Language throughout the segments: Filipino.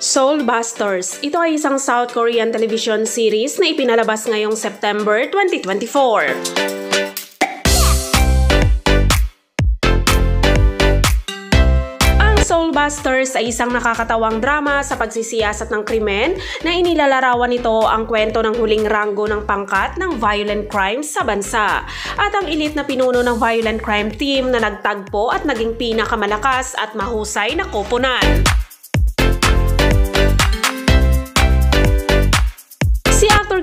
Soulbusters. Ito ay isang South Korean television series na ipinalabas ngayong September 2024. Soulbusters ay isang nakakatawang drama sa pagsisiyasat ng krimen na inilalarawan nito ang kwento ng huling ranggo ng pangkat ng violent crime sa bansa at ang elite na pinuno ng violent crime team na nagtagpo at naging pinakamalakas at mahusay na koponan.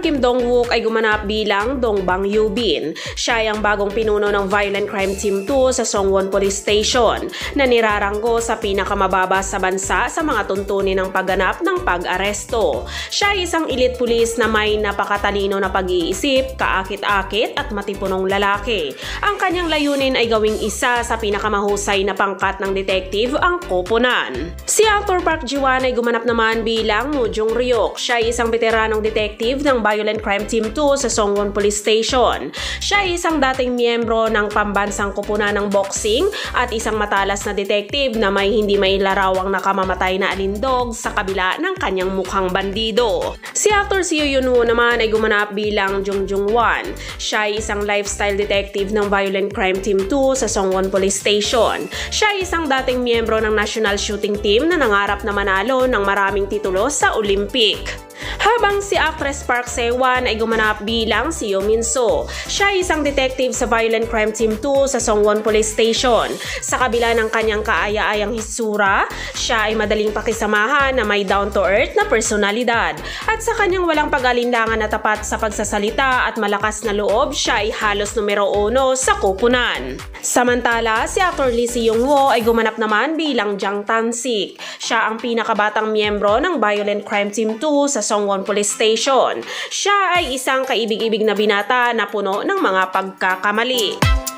Kim Dong-wook ay gumanap bilang Dong Bang Yoo-bin. Siya ay ang bagong pinuno ng Violent Crime Team 2 sa Songwon Police Station na niraranggo sa pinakamababa sa bansa sa mga tuntunin ng pagganap ng pag-aresto. Siya ay isang elite police na may napakatalino na pag-iisip, kaakit-akit at matipunong lalaki. Ang kanyang layunin ay gawing isa sa pinakamahusay na pangkat ng detective ang koponan. Si actor Park Ji-won ay gumanap naman bilang Moo Jung-ryuk. Siya ay isang veteranong detective ng Violent Crime Team 2 sa Songwon Police Station. Siya ay isang dating miyembro ng pambansang koponan ng boxing at isang matalas na detective na may hindi mailarawang nakamamatay na alindog sa kabila ng kanyang mukhang bandido. Si actor Seo Yun-woo naman ay gumanap bilang Jung Jung-won. Siya ay isang lifestyle detective ng Violent Crime Team 2 sa Songwon Police Station. Siya ay isang dating miyembro ng National Shooting Team na nangarap na manalo ng maraming titulo sa Olympic. Habang si actress Park Se-won ay gumanap bilang si Yoo Min-soo. Siya ay isang detective sa Violent Crime Team 2 sa Songwon Police Station. Sa kabila ng kanyang kaaya-ayang hitsura, siya ay madaling pakisamahan na may down-to-earth na personalidad. At sa kanyang walang pag-alinlangan na tapat sa pagsasalita at malakas na loob, siya ay halos numero 1 sa koponan. Samantala, si actor Lee Si-young-woo ay gumanap naman bilang Jang Tan-sik. Siya ang pinakabatang miyembro ng Violent Crime Team 2 sa Songwon Police Station. Siya ay isang kaibig-ibig na binata na puno ng mga pagkakamali.